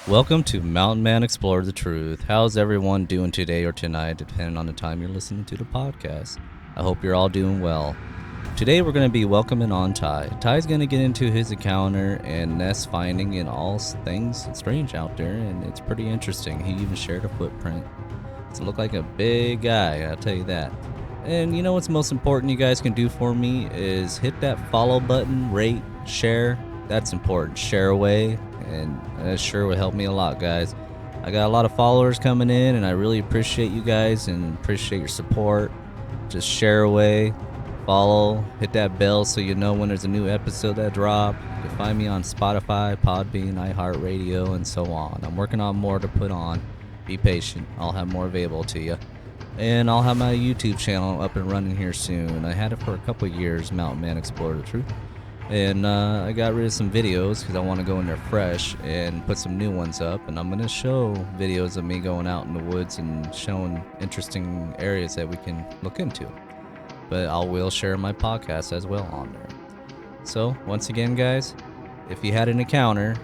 Welcome to Mountain Man Explore the Truth. How's everyone doing today or tonight, depending on the time you're listening to the podcast? I hope you're all doing well. Today we're going to be welcoming on Ty. Ty's going to get into his encounter and nest finding and all things strange out there, and it's pretty interesting. He even shared a footprint. It looked like a big guy, I'll tell you that. And you know what's most important you guys can do for me is hit that follow button, rate, share. That's important. Share away, and that sure would help me a lot, guys. I got a lot of followers coming in, and I really appreciate you guys and appreciate your support. Just share away, follow, hit that bell so you know when there's a new episode that drop. You can find me on Spotify, Podbean, iHeartRadio, and so on. I'm working on more to put on. Be patient. I'll have more available to you. And I'll have my YouTube channel up and running here soon. I had it for a couple years, Mountain Man Explore the Truth. And I got rid of some videos because I want to go in there fresh and put some new ones up. And I'm going to show videos of me going out in the woods and showing interesting areas that we can look into. But I will share my podcast as well on there. So, once again, guys, if you had an encounter,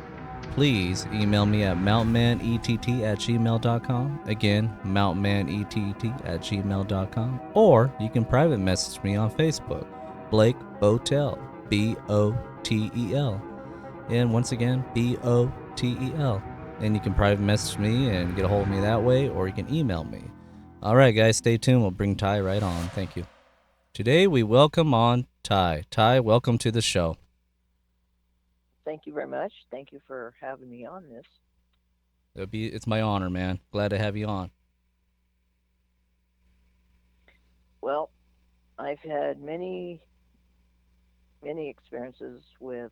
please email me at mountainmanett@gmail.com. Again, mountainmanett@gmail.com. Or you can private message me on Facebook, Blake Botel, Botel. And once again, Botel. And you can private message me and get a hold of me that way, or you can email me. All right, guys, stay tuned. We'll bring Ty right on. Thank you. Today we welcome on Ty. Ty, welcome to the show. Thank you very much. Thank you for having me on this. It's my honor, man. Glad to have you on. Well, I've had many experiences with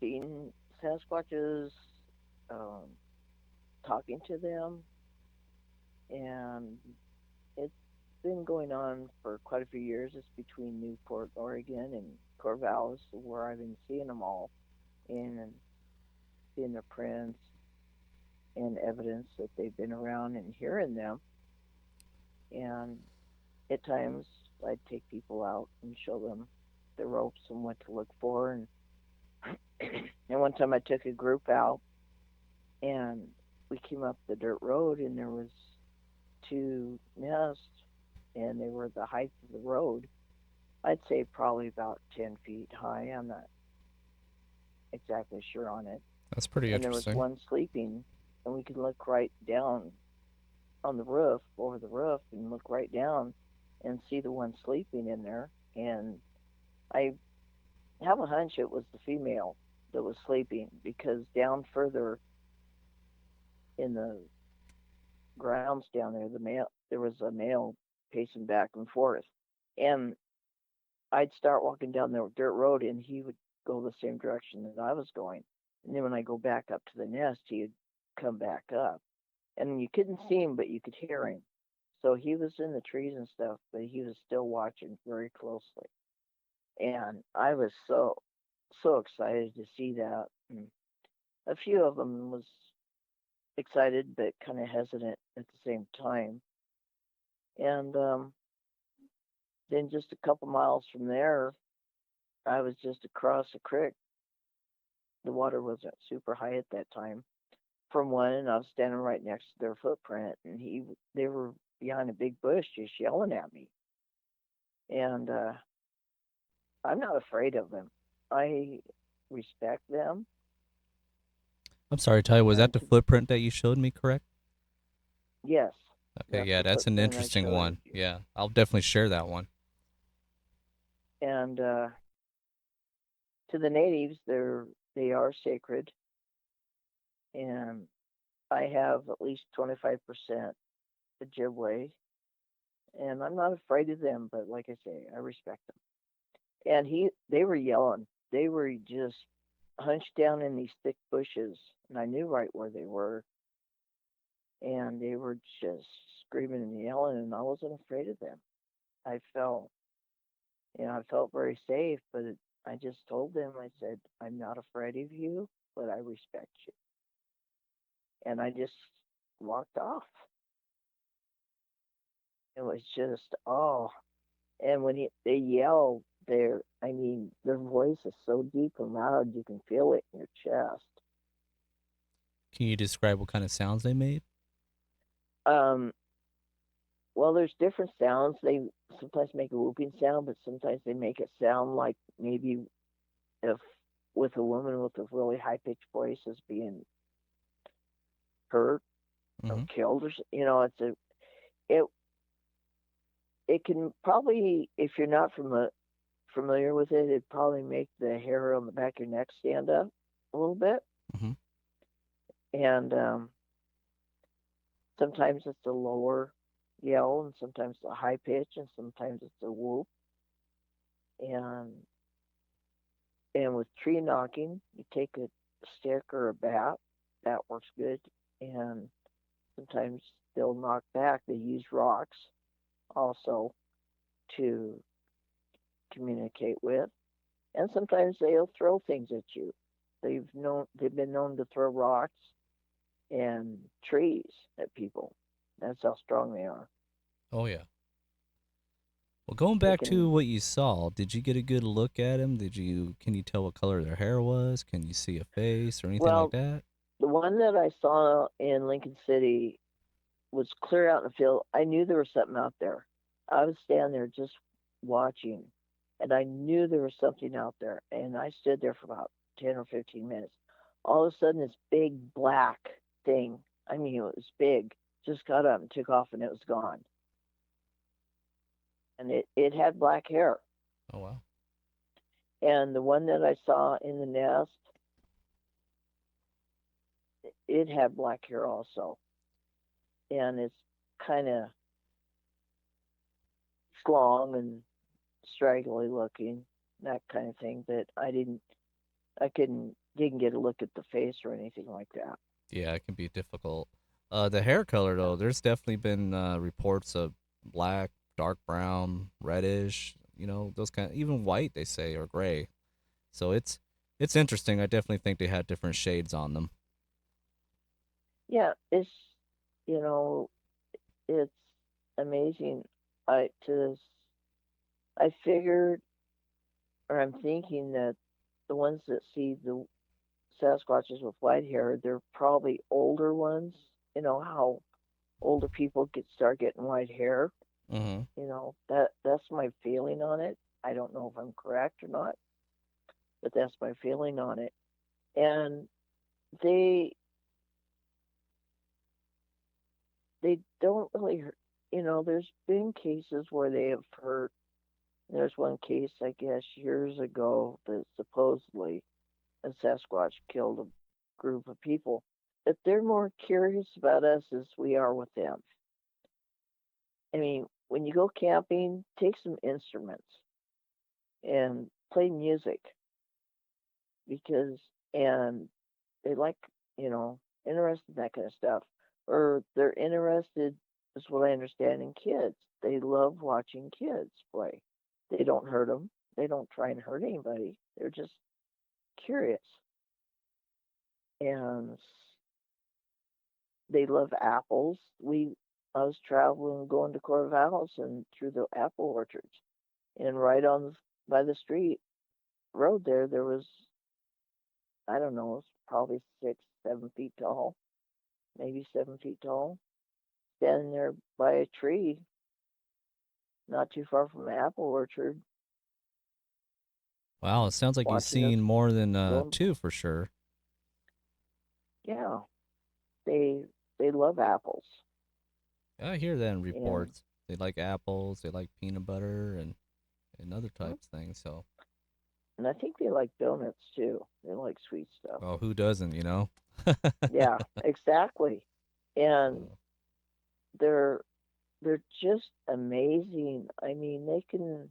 seeing Sasquatches, um, talking to them, and it's been going on for quite a few years. It's between Newport, Oregon, and Corvallis, where I've been seeing them all and seeing their prints and evidence that they've been around and hearing them. And at times I'd take people out and show them the ropes and what to look for. And one time I took a group out and we came up the dirt road and there was two nests and they were the height of the road. I'd say probably about 10 feet high. I'm not exactly sure on it. That's pretty And there was interesting. one sleeping and we could look right down on the roof, over the roof, and look right down and see the one sleeping in there. And I have a hunch it was the female that was sleeping because down further in the grounds down there, there was a male pacing back and forth. And I'd start walking down the dirt road and he would go the same direction that I was going. And then when I go back up to the nest, he'd come back up. And you couldn't see him, but you could hear him. So he was in the trees and stuff, but he was still watching very closely. And I was so excited to see that. And a few of them was excited but kind of hesitant at the same time. And then just a couple miles from there, I was just across a creek. The water wasn't super high at that time. From one, and I was standing right next to their footprint, and they were behind a big bush just yelling at me. And I'm not afraid of them. I respect them. I'm sorry, Ty. Was that And the footprint that you showed me, correct? yes, Okay, that's yeah, the that's an footprint I interesting showed one. you. Yeah, I'll definitely share that one. And to the natives, they are sacred, and I have at least 25% Ojibwe, and I'm not afraid of them. But like I say, I respect them. And they were yelling. They were just hunched down in these thick bushes, and I knew right where they were. And they were just screaming and yelling, and I wasn't afraid of them. I felt, I felt very safe, but I just told them, I said, I'm not afraid of you, but I respect you. And I just walked off. It was just, oh. And when they yell, I mean, their voice is so deep and loud, you can feel it in your chest. Can you describe what kind of sounds they made? Um, well, there's different sounds. They sometimes make a whooping sound, but sometimes they make it sound like maybe if with a woman with a really high pitched voice is being hurt or Mm-hmm. killed, or it it can probably, if you're not familiar with it, it'd probably make the hair on the back of your neck stand up a little bit. Mm-hmm. And sometimes it's a lower yell, and sometimes it's a high pitch, and sometimes it's a whoop. And with tree knocking, you take a stick or a bat. That works good. And sometimes they'll knock back. They use rocks also to communicate with. And sometimes they'll throw things at you. They've been known to throw rocks and trees at people. That's how strong they are. Oh yeah. Well, going They back to can what you saw, did you get a good look at them? Did you? Can you tell what color their hair was? Can you see a face or anything like well, that? the one that I saw in Lincoln City was clear out in the field. I knew there was something out there. I was standing there just watching, and I knew there was something out there. And I stood there for about 10 or 15 minutes. All of a sudden, this big black thing, I mean, it was big, just got up and took off, and it was gone. And it had black hair. Oh wow. And the one that I saw in the nest, it had black hair also. And it's kind of long and straggly looking, that kind of thing. But didn't get a look at the face or anything like that. Yeah, it can be difficult. The hair color Yeah, though, there's definitely been reports of black, dark brown, reddish. You know, those kind, even white they say or gray. So it's interesting. I definitely think they had different shades on them. yeah, you know it's amazing. To I figured, or I'm thinking that the ones that see the Sasquatches with white hair, they're probably older ones. You know how older people start getting white hair. Mm-hmm. That's my feeling on it. I don't know if I'm correct or not, but that's my feeling on it. And they they don't really, there's been cases where they have hurt. There's one case, I guess, years ago that supposedly a Sasquatch killed a group of people. But they're more curious about us as we are with them. I mean, when you go camping, take some instruments and play music because, and they like, interested in that kind of stuff. Or they're interested, is what I understand, in kids. They love watching kids play. They don't hurt them. They don't try and hurt anybody. They're just curious. And they love apples. I was traveling, going to Corvallis and through the apple orchards. And right on by the street road there was, I don't know, it was probably 6, 7 feet tall, maybe 7 feet tall, standing there by a tree, not too far from the apple orchard, Wow, it sounds like you've watching us seen more than go. two for sure. Yeah, they they love apples, I hear that in and reports. They like apples, they like peanut butter, and other types of things. So, and I think they like donuts too. They like sweet stuff. well, who doesn't, you know? Yeah, exactly. And So, they're they're just amazing. I mean, they can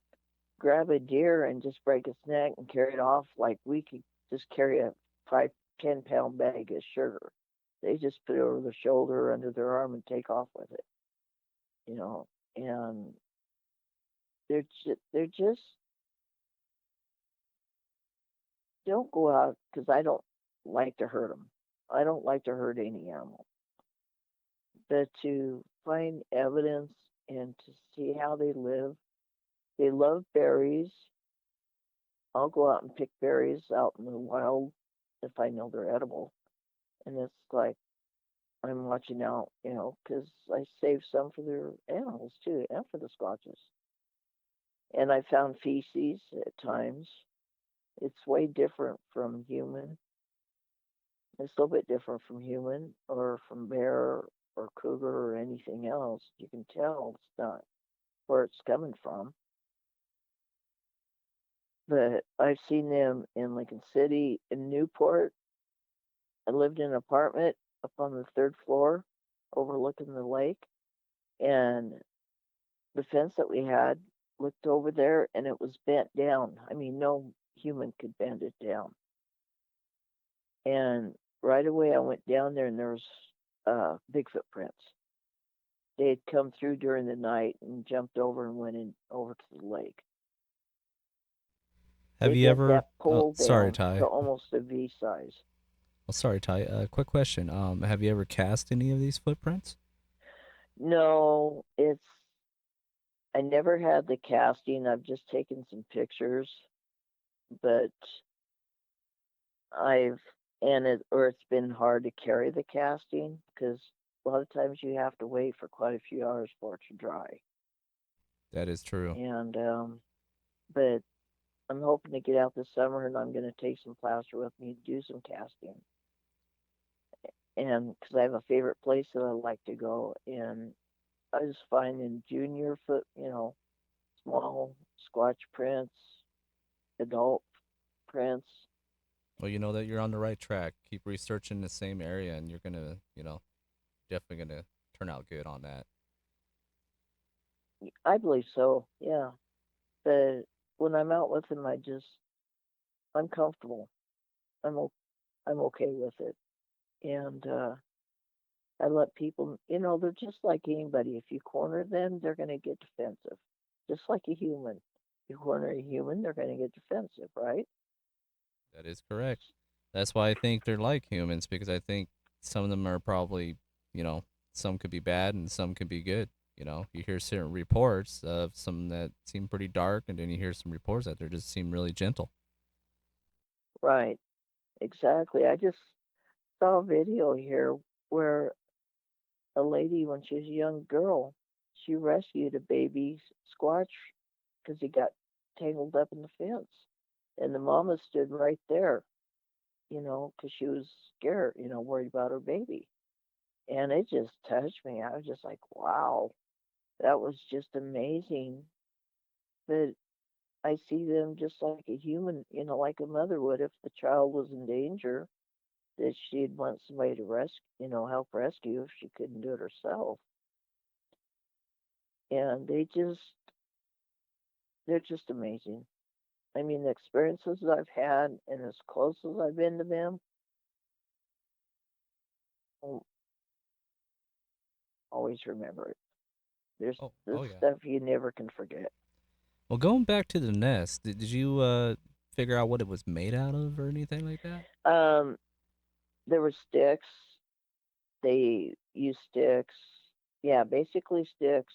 grab a deer and just break its neck and carry it off like we could just carry a 5, 10 pound bag of sugar. They just put it over their shoulder, under their arm, and take off with it. You know, and they're just don't go out because I don't like to hurt them. I don't like to hurt any animal, but to find evidence and to see how they live. They love berries. I'll go out and pick berries out in the wild if I know they're edible. and it's like I'm watching out, because I save some for their animals too, and for the squatches. And I found feces at times. It's way different from human. It's a little bit different from human or from bear or cougar or anything else. You can tell it's not where it's coming from. But I've seen them in Lincoln City, in Newport. I lived in an apartment up on the third floor overlooking the lake. And the fence that we had looked over there and it was bent down. I mean, no human could bend it down. And right away I went down there and there was Bigfoot prints. They had come through during the night and jumped over and went in over to the lake. Have They you bent ever? that Oh, pole sorry, down to Ty. almost a V size. Oh, sorry, Ty. Quick question. Have you ever cast any of these footprints? No, I never had the casting. I've just taken some pictures, but I've and it or it's been hard to carry the casting because a lot of times you have to wait for quite a few hours for it to dry. That is true. And but I'm hoping to get out this summer, and I'm going to take some plaster with me to do some casting. And because I have a favorite place that I like to go, and I just find in junior foot, small squatch prints, adult prints. Well, you know that you're on the right track. Keep researching the same area, and you're gonna, definitely gonna turn out good on that. I believe so, yeah. But when I'm out with them, I'm comfortable. I'm I'm okay with it, and I let people, they're just like anybody. If you corner them, they're going to get defensive, just like a human. You corner a human, they're going to get defensive, right? That is correct. That's why I think they're like humans because I think some of them are probably, you know, some could be bad and some could be good. You hear certain reports of some that seem pretty dark, and then you hear some reports that they just seem really gentle. Right, exactly. I just saw a video here where a lady, when she was a young girl, she rescued a baby squatch because he got tangled up in the fence. And the mama stood right there, because she was scared, worried about her baby. And it just touched me. I was just like, wow, that was just amazing. But I see them just like a human, like a mother would if the child was in danger, that she'd want somebody to rescue, help rescue if she couldn't do it herself. And they're just amazing. I mean, the experiences I've had and as close as I've been to them, I'll always remember it. There's Oh, this oh yeah. stuff you never can forget. Well, going back to the nest, did you figure out what it was made out of or anything like that? Um, there were sticks. They used sticks. Yeah, basically sticks.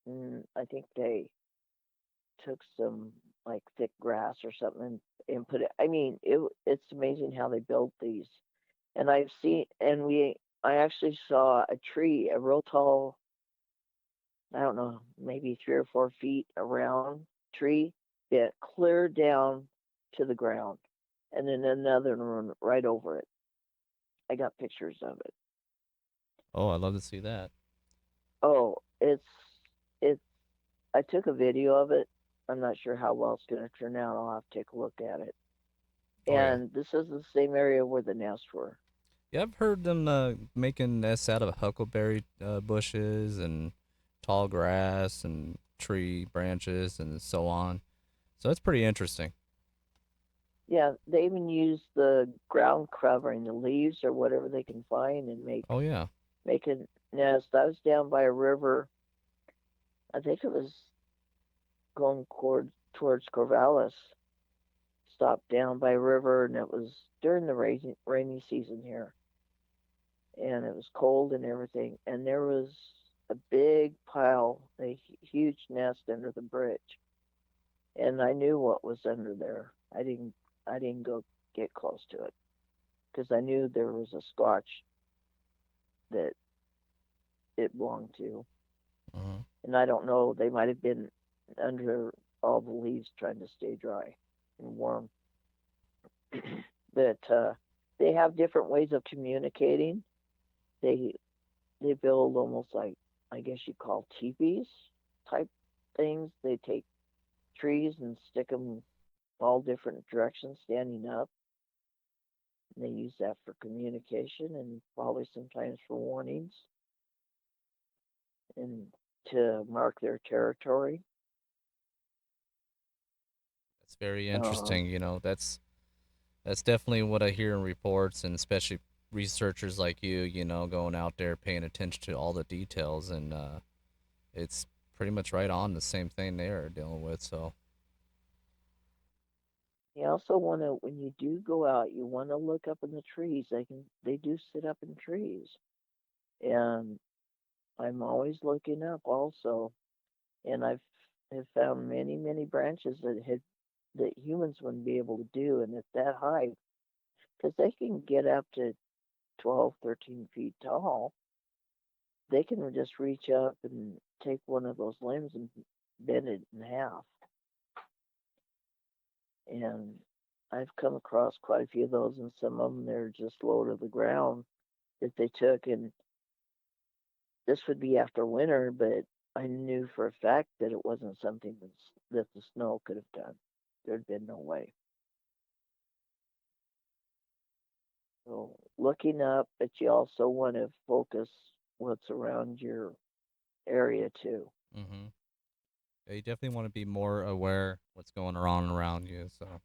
I think they took some like thick grass or something and put it. I mean, it's amazing how they build these. And I actually saw a tree, a real tall, I don't know, maybe 3 or 4 feet around tree that clear down to the ground, and then another one right over it. I got pictures of it. Oh, I'd love to see that. Oh, it's. I took a video of it. I'm not sure how well it's going to turn out. I'll have to take a look at it. Oh yeah. And this is the same area where the nests were. Yeah, I've heard them making nests out of huckleberry bushes and tall grass and tree branches and so on. So that's pretty interesting. Yeah, they even use the ground covering, the leaves or whatever they can find, and Oh yeah. make a nest. I was down by a river. I think it was going towards Corvallis. Stopped down by a river, and it was during the rainy season here, and it was cold and everything. And there was a big pile, a huge nest under the bridge, and I knew what was under there. I didn't go get close to it. because I knew there was a Scotch that it belonged to, Hmm. and I don't know. They might have been under all the leaves trying to stay dry and warm. But they have different ways of communicating. They they build almost like, I guess you call teepees type things. They take trees and stick them all different directions standing up. And they use that for communication and probably sometimes for warnings and to mark their territory. That's very Uh, interesting. That's definitely what I hear in reports, and especially researchers like you, going out there paying attention to all the details, and it's pretty much right on the same thing they're dealing with. So, you also want to, when you do go out, you want to look up in the trees. They do sit up in trees, and I'm always looking up also. And have found many branches that humans wouldn't be able to do, and at that height, because they can get up to 12, 13 feet tall. They can just reach up and take one of those limbs and bend it in half. And I've come across quite a few of those, and some of them they're just low to the ground that they took. And this would be after winter, but I knew for a fact that it wasn't something that the snow could have done. There'd been no way. So looking up, but you also want to focus what's around your area too. hmm, yeah, you definitely want to be more aware what's going on around you. So,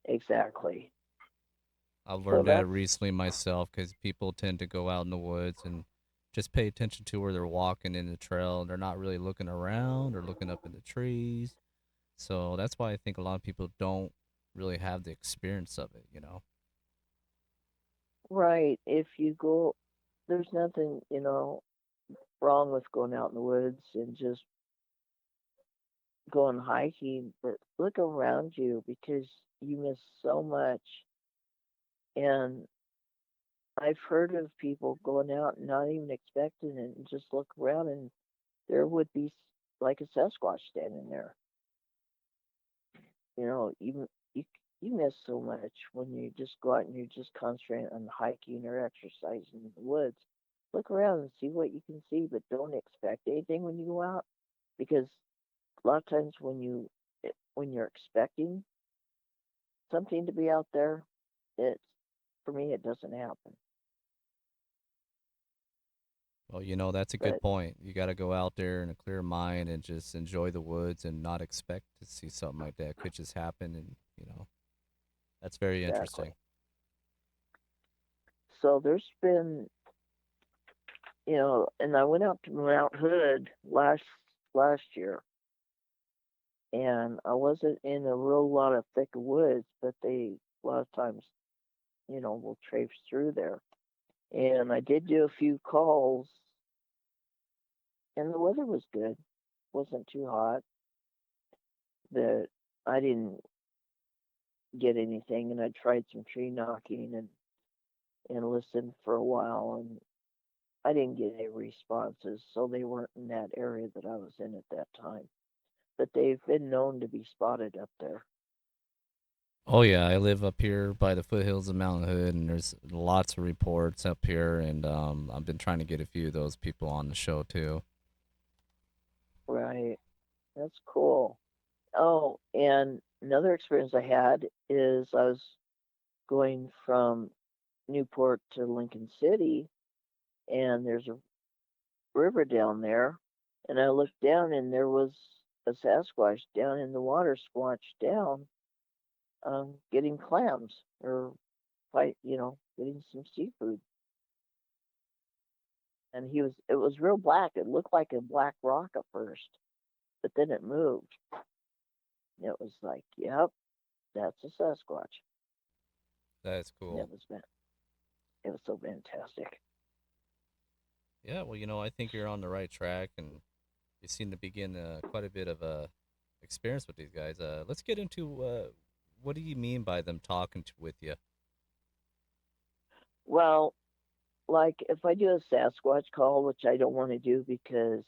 Exactly. I've So learned that that's recently myself because people tend to go out in the woods and just pay attention to where they're walking in the trail. And they're not really looking around or looking up in the trees. So that's why I think a lot of people don't really have the experience of it. right. If you go, there's nothing, wrong with going out in the woods and just going hiking, but look around you because you miss so much. And I've heard of people going out and not even expecting it and just look around and there would be like a Sasquatch standing there. You you miss so much when you just go out and you just concentrate on hiking or exercising in the woods. Look around and see what you can see, but don't expect anything when you go out because a lot of times when you're expecting something to be out there, it's for me it doesn't happen. Well, that's a good But point. You got to go out there in a clear mind and just enjoy the woods and not expect to see something like that. Could just happen. And that's very exactly. interesting. So there's been, and I went out to Mount Hood last year, and I wasn't in a real lot of thick woods, but they a lot of times, will traipse through there. And I did do a few calls, and the weather was good. Wasn't too hot, but I didn't get anything. And I tried some tree knocking and listened for a while, and I didn't get any responses, so they weren't in that area that I was in at that time. But they've been known to be spotted up there. Oh yeah, I live up here by the foothills of Mount Hood, and there's lots of reports up here, and I've been trying to get a few of those people on the show too. Right. That's cool. Oh, and another experience I had is I was going from Newport to Lincoln City, and there's a river down there, and I looked down, and there was a Sasquatch down in the water, squatched down, getting clams or getting some seafood. And it was real black. It looked like a black rock at first, but then it moved. It was like, yep, that's a Sasquatch. That's And cool. it was so fantastic. Yeah, well, I think you're on the right track, and you seem to begin quite a bit of experience with these guys. Let's get into what do you mean by them talking with you? Well, like if I do a Sasquatch call, which I don't want to do because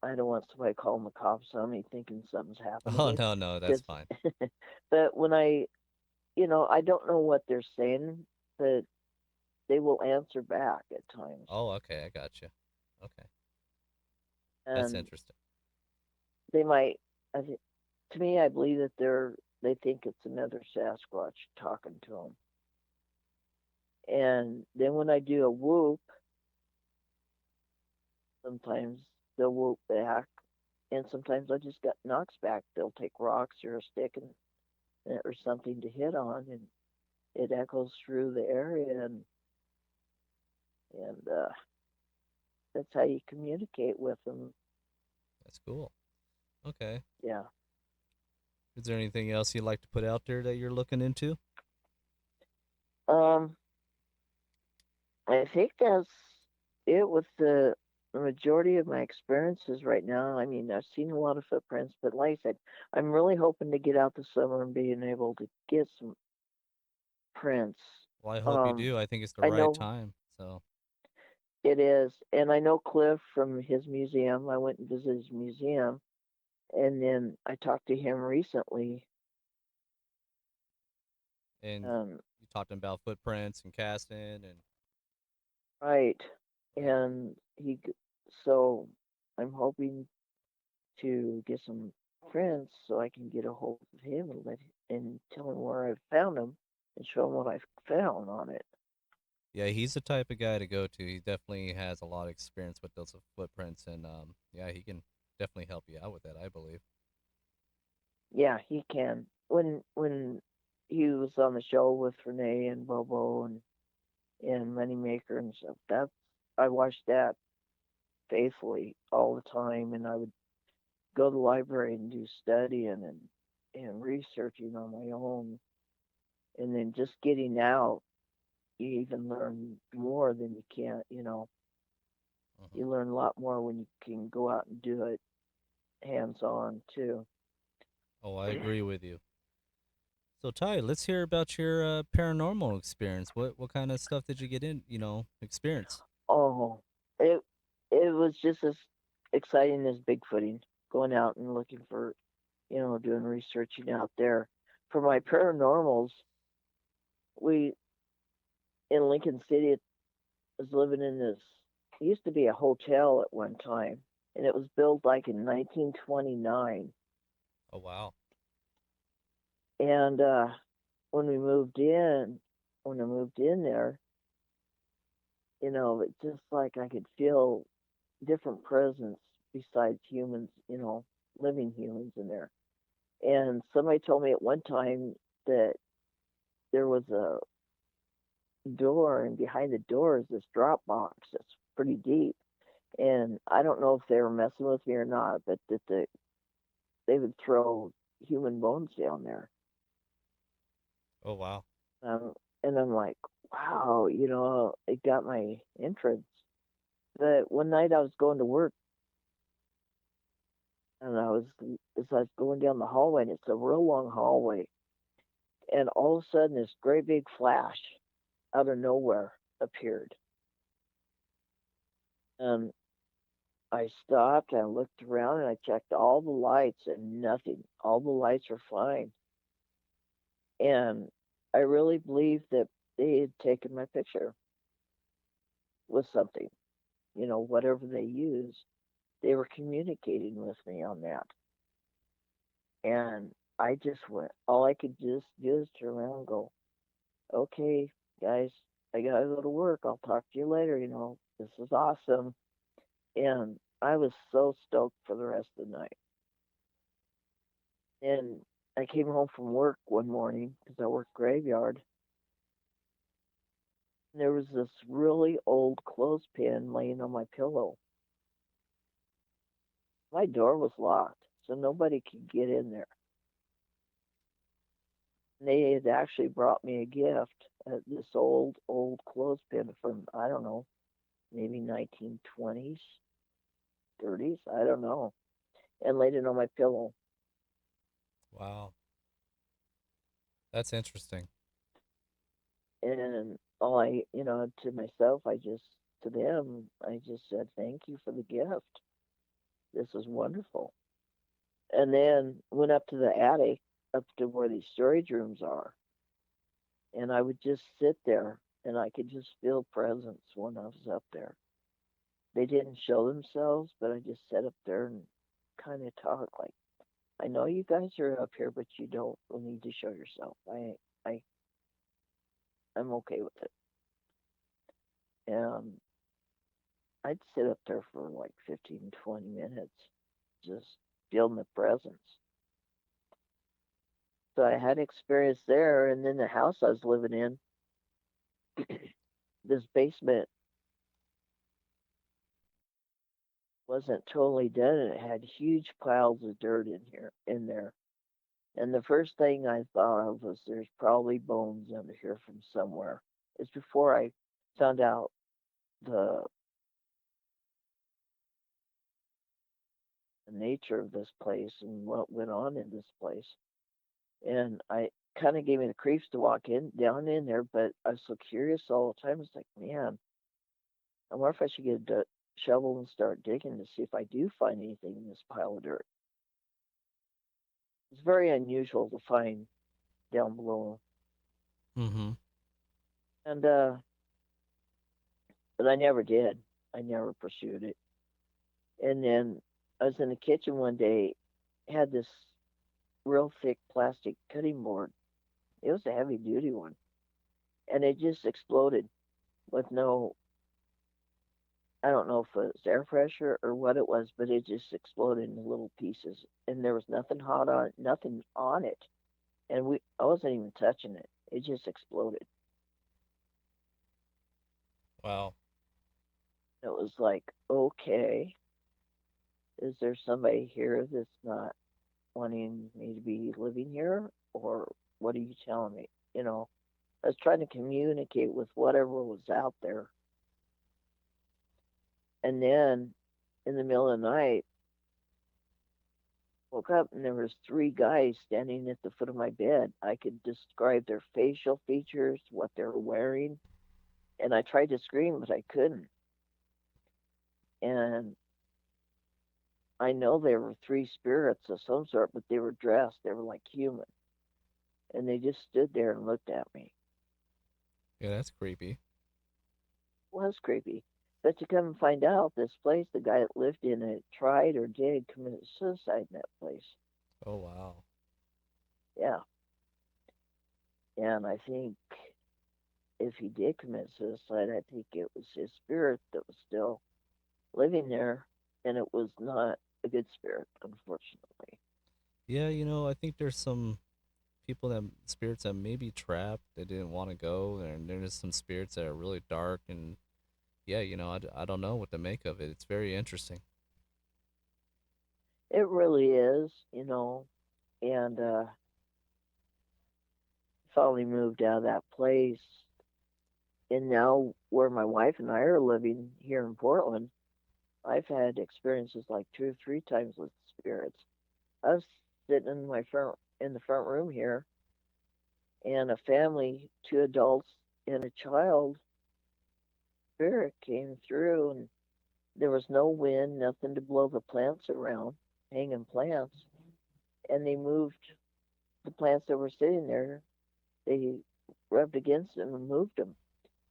I don't want somebody calling the cops on me thinking something's happened to Oh me. no, no, that's Because, fine. but when I don't know what they're saying, but they will answer back at times, Oh, okay, I got you. Okay, that's and interesting. they might. I think, to me, I believe that they think it's another Sasquatch talking to them. And then when I do a whoop, sometimes they'll whoop back, and sometimes I just got knocks back. They'll take rocks or a stick or something to hit on, and it echoes through the area, and that's how you communicate with them. That's cool. Okay. Yeah. Is there anything else you'd like to put out there that you're looking into? Um, I think that's it with the majority of my experiences right now. I mean, I've seen a lot of footprints, but like I said, I'm really hoping to get out this summer and being able to get some prints. Well, I hope you Um, do. I think it's the I right know time. So, it is, and I know Cliff from his museum. I went and visited his museum, and then I talked to him recently. and Um, you talked about footprints and casting, and right, wow, and so I'm hoping to get some prints so I can get a hold of him and tell him where I found them and show him what I found on it. yeah, he's the type of guy to go to. He definitely has a lot of experience with those footprints, and yeah, he can definitely help you out with that. I believe. Yeah, he can. When he was on the show with Renee and Bobo and Moneymaker and stuff, that's I watched that faithfully all the time, and I would go to the library and do studying and researching on my own, and then just getting out, you even learn more than you can. Hmm. You learn a lot more when you can go out and do it hands on too. Oh, I agree with you. So, Ty, let's hear about your paranormal experience. What kind of stuff did you get in? Experience. Oh, it it was just as exciting as Bigfooting, going out and looking for, doing researching out there. For my paranormals, we in Lincoln City was living in this. It used to be a hotel at one time, and it was built like in 1929. Oh wow. And when we moved in, when I moved in there, it just like I could feel different presence besides humans, living humans in there. And somebody told me at one time that there was a door, and behind the door is this drop box that's pretty deep. And I don't know if they were messing with me or not, but that they would throw human bones down there. Oh wow. Um, and I'm like, wow, it got my interest. But one night I was going to work, and as I was going down the hallway, and it's a real long hallway, and all of a sudden this great big flash out of nowhere appeared. And I stopped and I looked around and I checked all the lights and nothing. All the lights were fine. And I really believe that they had taken my picture with something, whatever they used. They were communicating with me on that. And I just went, all I could just do is turn around and go, okay, guys, I gotta go to work. I'll talk to you later. This is awesome. And I was so stoked for the rest of the night. And I came home from work one morning because I worked graveyard. And there was this really old clothespin laying on my pillow. My door was locked, so nobody could get in there. And they had actually brought me a gift, this old clothespin from, I don't know, maybe 1920s, 30s, I don't know, and laid it on my pillow. Wow. That's interesting. And to myself, to them, I just said, thank you for the gift. This is wonderful. And then went up to the attic, up to where these storage rooms are. And I would just sit there and I could just feel presence when I was up there. They didn't show themselves, but I just sat up there and kind of talked like, I know you guys are up here, but you don't need to show yourself. I, I'm okay with it. And I'd sit up there for like 15, 20 minutes, just feeling the presence. So I had experience there, and then the house I was living in, this basement wasn't totally done, and it had huge piles of dirt in there. And the first thing I thought of was there's probably bones under here from somewhere. It's before I found out the, the nature of this place and what went on in this place. And I kind of gave me the creeps to walk in down in there, but I was so curious all the time. It's like, man, I wonder if I should get a shovel and start digging to see if I do find anything in this pile of dirt. It's very unusual to find down below. Mm-hmm. And but I never did. I never pursued it. And then I was in the kitchen one day, had this real thick plastic cutting board. It was a heavy duty one. And it just exploded with no, I don't know if it was air pressure or what it was, but it just exploded in little pieces. And there was nothing hot on it, nothing on it. And I wasn't even touching it. It just exploded. Wow. It was like, okay, is there somebody here that's not wanting me to be living here? Or what are you telling me? I was trying to communicate with whatever was out there. And then in the middle of the night, woke up and there was three guys standing at the foot of my bed. I could describe their facial features, what they were wearing, and I tried to scream, but I couldn't. And I know they were three spirits of some sort, but they were dressed. They were like human, and they just stood there and looked at me. Yeah, that's creepy. It was creepy. But to come and find out, this place, the guy that lived in it tried or did commit suicide in that place. Oh wow. Yeah. And I think if he did commit suicide, I think it was his spirit that was still living there, and it was not a good spirit, unfortunately. Yeah, I think there's some people that spirits that may be trapped. They didn't want to go, and there's some spirits that are really dark. And yeah, I don't know what to make of it. It's very interesting. It really is, and finally moved out of that place. And now, where my wife and I are living here in Portland, I've had experiences like two or three times with spirits. I was sitting in the front room here, and a family, two adults and a child, spirit came through, and there was no wind, nothing to blow the plants around, hanging plants, and they moved the plants that were sitting there. They rubbed against them and moved them,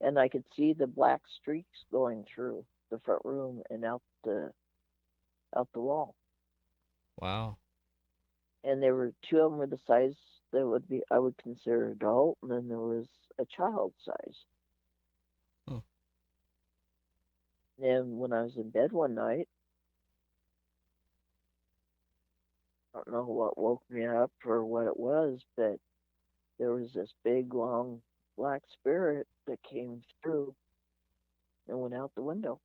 and I could see the black streaks going through the front room and out the wall. Wow. And there were two of them were the size that would be I would consider adult, and then there was a child size. Huh. And when I was in bed one night, I don't know what woke me up or what it was, but there was this big, long, black spirit that came through and went out the window.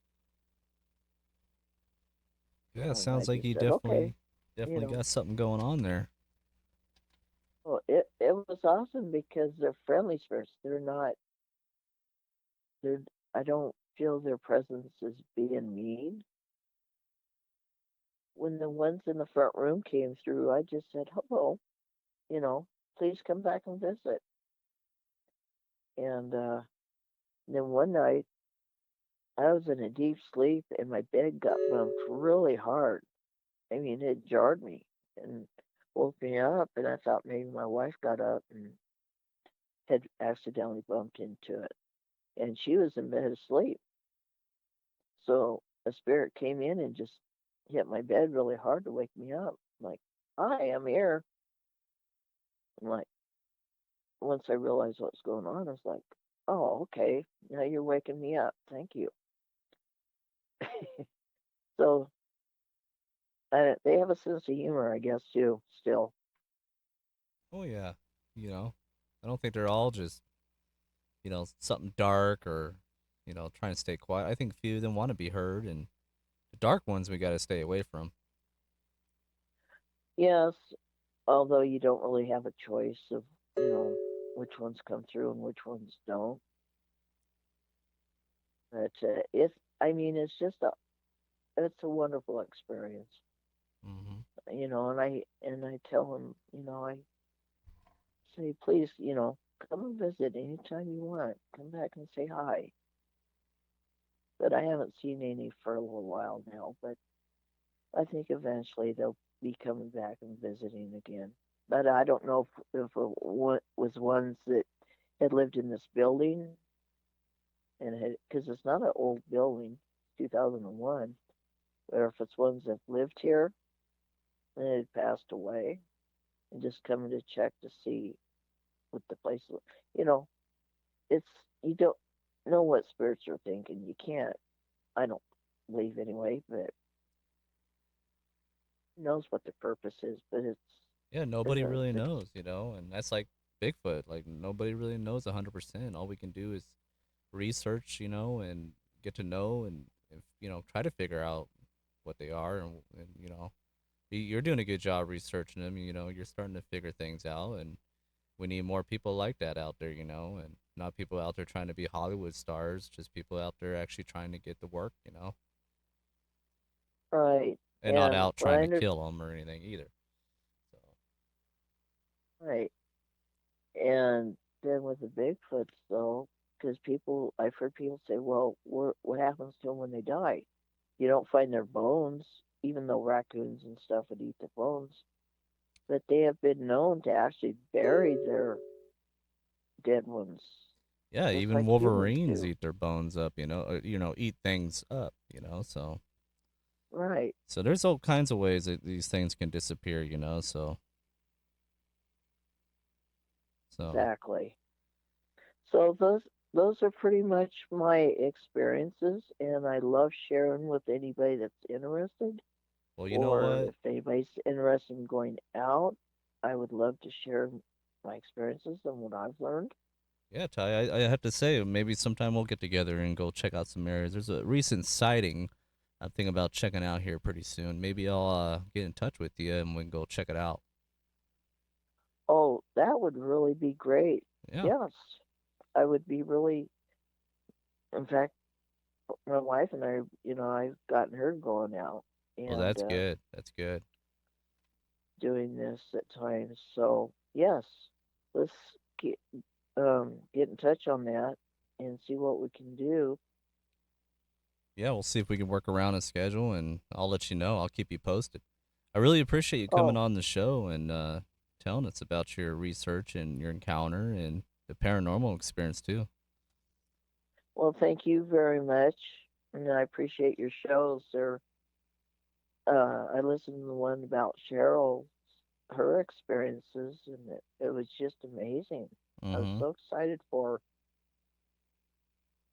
Yeah, it And I sounds like just you said, okay, definitely you know. got something going on there. Well, it was awesome because they're friendly spirits. They're, I don't feel their presence as being mean. When the ones in the front room came through, I just said, hello, you know, please come back and visit. And then one night, I was in a deep sleep and my bed got bumped really hard. I mean, it jarred me and woke me up, and I thought maybe my wife got up and had accidentally bumped into it. And she was in bed asleep. So a spirit came in and just hit my bed really hard to wake me up. I'm like, hi, I'm here. I'm like, once I realized what's going on, I was like, oh, okay. Now you're waking me up. Thank you. So they have a sense of humor, I guess, too, still. Oh yeah, you know, I don't think they're all just something dark or trying to stay quiet. I think a few of them want to be heard, and the dark ones we got to stay away from. Yes, although you don't really have a choice of, you know, which ones come through and which ones don't. But I mean, it's a wonderful experience, Mm-hmm. and I tell them, I say, please, come and visit anytime you want. Come back and say hi. But I haven't seen any for a little while now, but I think eventually they'll be coming back and visiting again. But I don't know if it was ones that had lived in this building and had, because it's not an old building, 2001, or if it's ones that lived here and had passed away and just coming to check to see what the place was. You know, it's, you don't know what spirits are thinking. You can't, I don't believe anyway, but knows what the purpose is, but Yeah, it's nobody a, really it's, knows, and that's like Bigfoot. Like nobody really knows 100%. All we can do is research, and get to know and if, try to figure out what they are, and you're doing a good job researching them. You're starting to figure things out, and we need more people like that out there, and not people out there trying to be Hollywood stars, just people out there actually trying to get the work, right. and not And out trying to kill them or anything either. So, right. And then with the Bigfoots, though, because I've heard people say, well, what happens to them when they die? You don't find their bones, even though raccoons and stuff would eat the bones. But they have been known to actually bury their dead ones, yeah, just even like humans Wolverines do. eat their bones up, eat things up, Right. so there's all kinds of ways that these things can disappear, so Exactly. So those are pretty much my experiences, and I love sharing with anybody that's interested, well, you know or what? if anybody's interested in going out, I would love to share my experiences and what I've learned. Yeah, Ty, I have to say, maybe sometime we'll get together and go check out some areas. There's a recent sighting I'm thinking about checking out here pretty soon. Maybe I'll get in touch with you and we can go check it out. Oh, that would really be great. Yeah. Yes, I would be really. In fact, my wife and I, I've gotten her going out Well, and that's good. That's good. doing this at times. So yes, let's get get in touch on that and see what we can do. Yeah, we'll see if we can work around a schedule and I'll let you know. I'll keep you posted. I really appreciate you coming Oh, on the show and telling us about your research and your encounter and the paranormal experience too. well, thank you very much, and I appreciate your shows. I listened to the one about Cheryl, her experiences, and it was just amazing. I was Mm-hmm. so excited for her.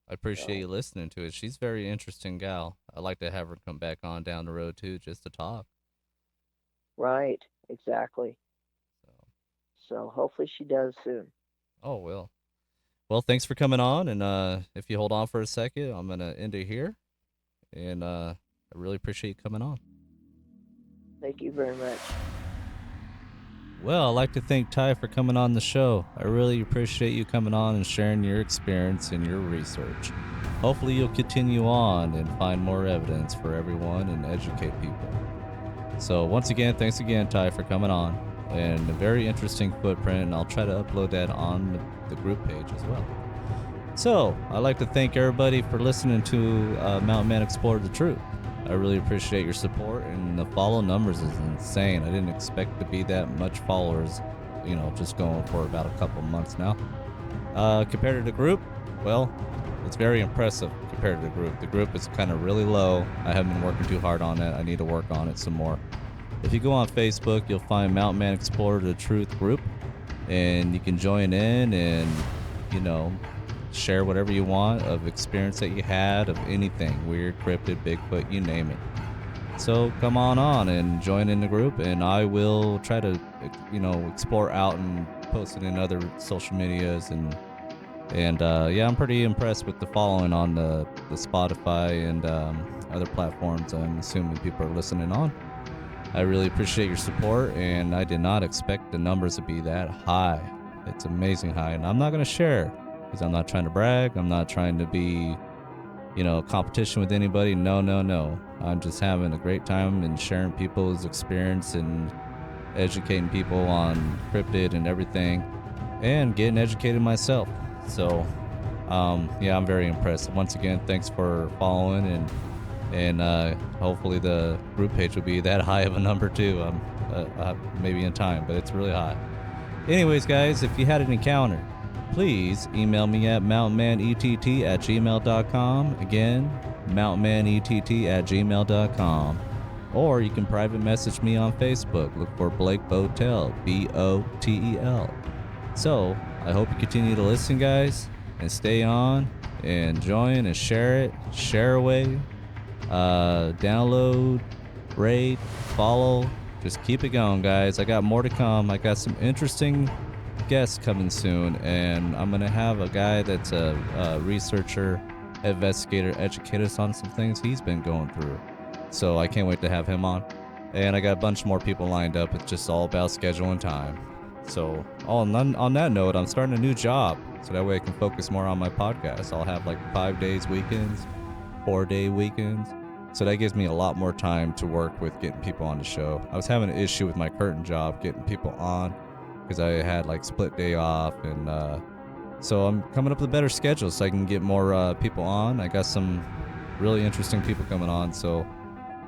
I appreciate So, you listening to it. She's a very interesting gal. I'd like to have her come back on down the road too, just to talk. right, exactly. So, So hopefully she does soon. oh well. Well, thanks for coming on, and if you hold on for a second, I'm gonna end it here, and I really appreciate you coming on. Thank you very much. Well, I'd like to thank Ty for coming on the show. I really appreciate you coming on and sharing your experience and your research. Hopefully, you'll continue on and find more evidence for everyone and educate people. So, once again, thanks again, Ty, for coming on. And a very interesting footprint, and I'll try to upload that on the group page as well. So, I'd like to thank everybody for listening to Mountain Man Explore the Truth. I really appreciate your support, and the follow numbers is insane. I didn't expect to be that much followers, just going for about a couple months now. Compared to the group, well, it's very impressive compared to the group. The group is kind of really low. I haven't been working too hard on it. I need to work on it some more. If you go on Facebook, you'll find Mountain Man Explore the Truth group, and you can join in and, share whatever you want of experience that you had of anything, weird, cryptid, Bigfoot, you name it. So come on and join in the group, and I will try to, explore out and post it in other social medias and yeah, I'm pretty impressed with the following on the Spotify and other platforms. I'm assuming people are listening on. I really appreciate your support, and I did not expect the numbers to be that high. It's amazing high, and I'm not going to share because I'm not trying to brag. I'm not trying to be, competition with anybody. No. I'm just having a great time and sharing people's experience and educating people on cryptid and everything and getting educated myself. So, yeah, I'm very impressed. Once again, thanks for following, and hopefully the group page will be that high of a number too. Maybe in time, but it's really high. Anyways, guys, if you had an encounter, please email me at mountainmanett@gmail.com. Again, mountainmanett@gmail.com. Or you can private message me on Facebook. Look for Blake Botel, Botel. So, I hope you continue to listen, guys, and stay on and join and share it. Share away. Download, rate, follow. Just keep it going, guys. I got more to come. I got some interesting guests coming soon, and I'm going to have a guy that's a researcher, investigator, educate us on some things he's been going through. So I can't wait to have him on. And I got a bunch more people lined up. It's just all about schedule and time. So on that note, I'm starting a new job, so that way I can focus more on my podcast. I'll have like 5 days weekends, 4-day weekends. So that gives me a lot more time to work with getting people on the show. I was having an issue with my current job getting people on because I had like split day off, and so I'm coming up with a better schedule so I can get more people on. I got some really interesting people coming on, so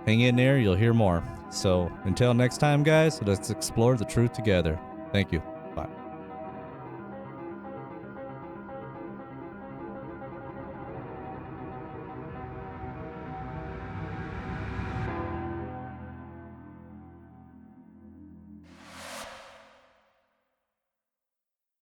hang in there, you'll hear more. So until next time, guys, let's explore the truth together. Thank you.